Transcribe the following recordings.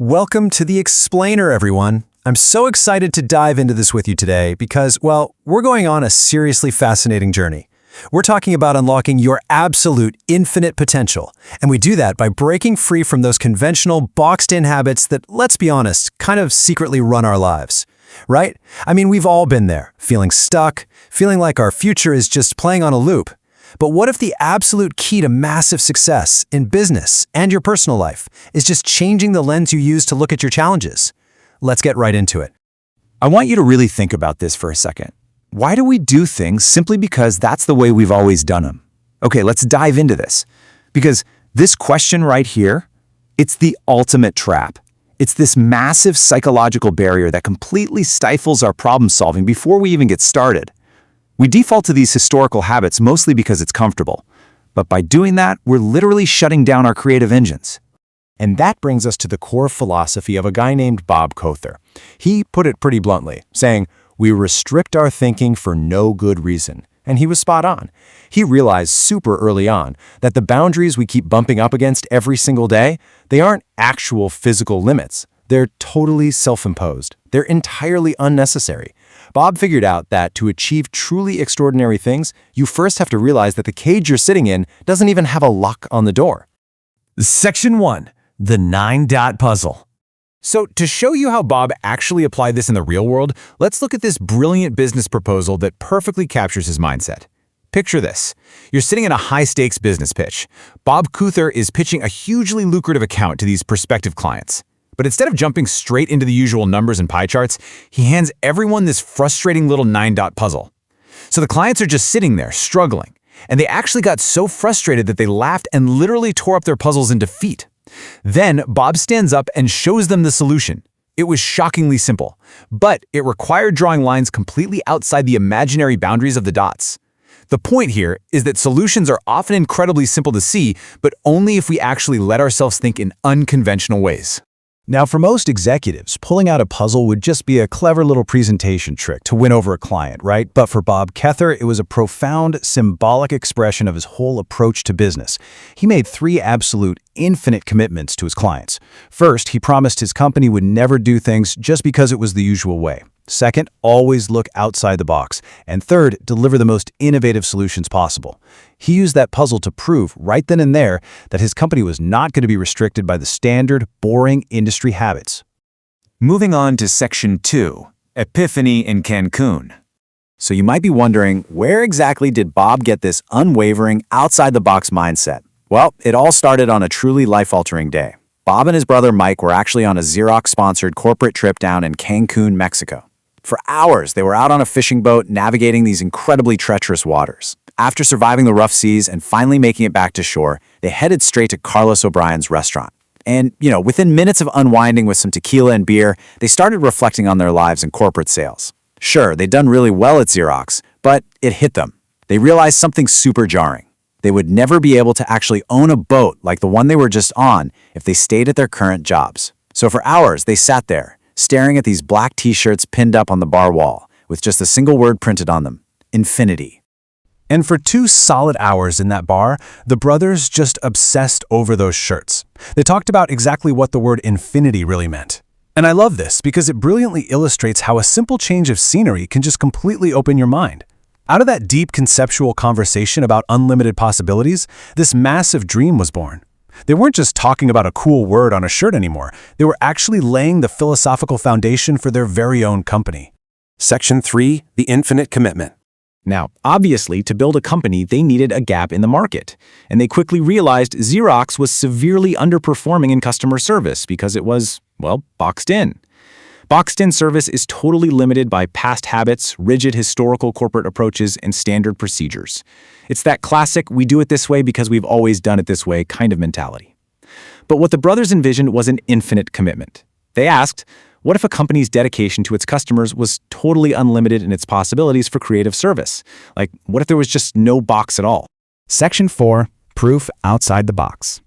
Welcome to the Explainer, everyone. I'm so excited to dive into this with you today because, well, we're going on a seriously fascinating journey. We're talking about unlocking your absolute infinite potential, and we do that by breaking free from those conventional, boxed-in habits that, let's be honest, kind of secretly run our lives. Right? I mean, we've all been there, feeling stuck, feeling like our future is just playing on a loop. But what if the absolute key to massive success in business and your personal life is just changing the lens you use to look at your challenges? Let's get right into it. I want you to really think about this for a second. Why do we do things simply because that's the way we've always done them? Okay, let's dive into this. Because this question right here, it's the ultimate trap. It's this massive psychological barrier that completely stifles our problem solving before we even get started. We default to these historical habits mostly because it's comfortable. But by doing that, we're literally shutting down our creative engines. And that brings us to the core philosophy of a guy named Bob Cawthor. He put it pretty bluntly, saying, "We restrict our thinking for no good reason." And he was spot on. He realized super early on that the boundaries we keep bumping up against every single day, they aren't actual physical limits. They're totally self-imposed. They're entirely unnecessary. Bob figured out that to achieve truly extraordinary things, you first have to realize that the cage you're sitting in doesn't even have a lock on the door. Section 1. The 9-dot puzzle. So to show you how Bob actually applied this in the real world, let's look at this brilliant business proposal that perfectly captures his mindset. Picture this. You're sitting in a high-stakes business pitch. Bob Cawthor is pitching a hugely lucrative account to these prospective clients. But instead of jumping straight into the usual numbers and pie charts, he hands everyone this frustrating little 9-dot puzzle. So the clients are just sitting there, struggling. And they actually got so frustrated that they laughed and literally tore up their puzzles in defeat. Then Bob stands up and shows them the solution. It was shockingly simple, but it required drawing lines completely outside the imaginary boundaries of the dots. The point here is that solutions are often incredibly simple to see, but only if we actually let ourselves think in unconventional ways. Now, for most executives, pulling out a puzzle would just be a clever little presentation trick to win over a client, right? But for Bob Cawthor, it was a profound, symbolic expression of his whole approach to business. He made 3 absolute, infinite commitments to his clients. First, he promised his company would never do things just because it was the usual way. Second, always look outside the box. And third, deliver the most innovative solutions possible. He used that puzzle to prove, right then and there, that his company was not going to be restricted by the standard, boring industry habits. Moving on to Section 2, Epiphany in Cancun. So you might be wondering, where exactly did Bob get this unwavering, outside-the-box mindset? Well, it all started on a truly life-altering day. Bob and his brother Mike were actually on a Xerox-sponsored corporate trip down in Cancun, Mexico. For hours, they were out on a fishing boat navigating these incredibly treacherous waters. After surviving the rough seas and finally making it back to shore, they headed straight to Carlos O'Brien's restaurant. And, within minutes of unwinding with some tequila and beer, they started reflecting on their lives in corporate sales. Sure, they'd done really well at Xerox, but it hit them. They realized something super jarring. They would never be able to actually own a boat like the one they were just on if they stayed at their current jobs. So for hours, they sat there, staring at these black t-shirts pinned up on the bar wall, with just a single word printed on them: infinity. And for 2 solid hours in that bar, the brothers just obsessed over those shirts. They talked about exactly what the word infinity really meant. And I love this because it brilliantly illustrates how a simple change of scenery can just completely open your mind. Out of that deep conceptual conversation about unlimited possibilities, this massive dream was born. They weren't just talking about a cool word on a shirt anymore. They were actually laying the philosophical foundation for their very own company. Section 3, the infinite commitment. Now, obviously, to build a company, they needed a gap in the market. And they quickly realized Xerox was severely underperforming in customer service because it was, boxed in. Boxed-in service is totally limited by past habits, rigid historical corporate approaches, and standard procedures. It's that classic, we do it this way because we've always done it this way kind of mentality. But what the brothers envisioned was an infinite commitment. They asked, what if a company's dedication to its customers was totally unlimited in its possibilities for creative service? Like, what if there was just no box at all? Section 4, Proof Outside the Box.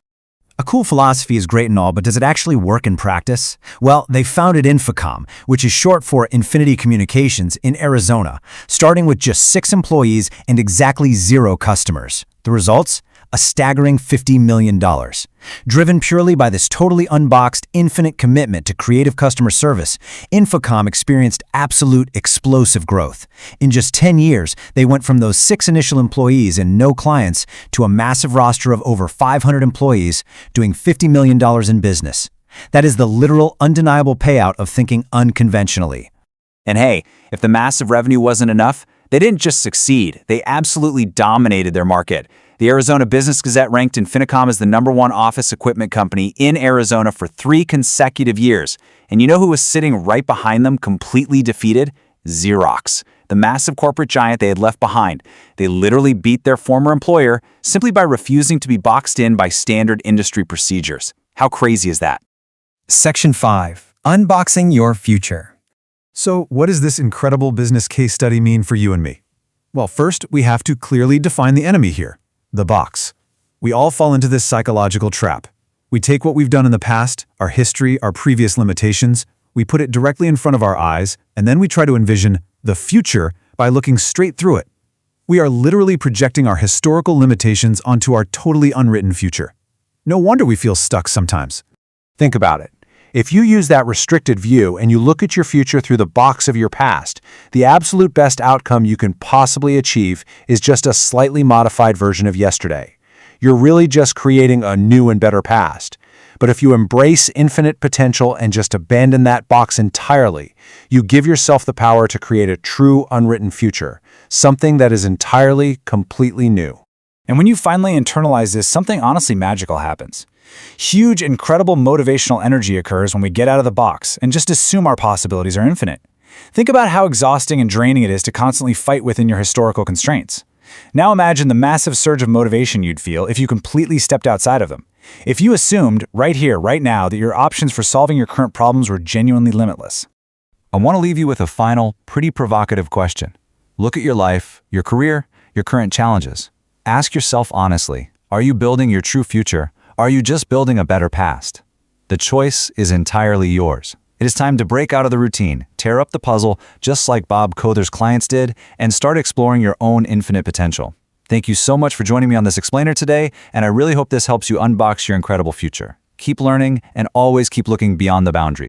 A cool philosophy is great and all, but does it actually work in practice? Well, they founded Infocom, which is short for Infinity Communications, in Arizona, starting with just 6 employees and exactly 0 customers. The results? a staggering $50 million. Driven purely by this totally unboxed, infinite commitment to creative customer service, Infocom experienced absolute explosive growth. In just 10 years, they went from those 6 initial employees and no clients to a massive roster of over 500 employees doing $50 million in business. That is the literal, undeniable payout of thinking unconventionally. And hey, if the massive revenue wasn't enough, they didn't just succeed, they absolutely dominated their market. The Arizona Business Gazette ranked Infinicom as the #1 office equipment company in Arizona for 3 consecutive years. And you know who was sitting right behind them, completely defeated? Xerox, the massive corporate giant they had left behind. They literally beat their former employer simply by refusing to be boxed in by standard industry procedures. How crazy is that? Section 5. Unboxing your future. So, what does this incredible business case study mean for you and me? Well, first, we have to clearly define the enemy here, the box. We all fall into this psychological trap. We take what we've done in the past, our history, our previous limitations, we put it directly in front of our eyes, and then we try to envision the future by looking straight through it. We are literally projecting our historical limitations onto our totally unwritten future. No wonder we feel stuck sometimes. Think about it. If you use that restricted view and you look at your future through the box of your past, the absolute best outcome you can possibly achieve is just a slightly modified version of yesterday. You're really just creating a new and better past. But if you embrace infinite potential and just abandon that box entirely, you give yourself the power to create a true unwritten future, something that is entirely, completely new. And when you finally internalize this, something honestly magical happens. Huge, incredible motivational energy occurs when we get out of the box and just assume our possibilities are infinite. Think about how exhausting and draining it is to constantly fight within your historical constraints. Now imagine the massive surge of motivation you'd feel if you completely stepped outside of them. If you assumed, right here, right now, that your options for solving your current problems were genuinely limitless. I want to leave you with a final, pretty provocative question. Look at your life, your career, your current challenges. Ask yourself honestly, are you building your true future? Are you just building a better past? The choice is entirely yours. It is time to break out of the routine, tear up the puzzle, just like Bob Kother's clients did, and start exploring your own infinite potential. Thank you so much for joining me on this explainer today, and I really hope this helps you unbox your incredible future. Keep learning and always keep looking beyond the boundaries.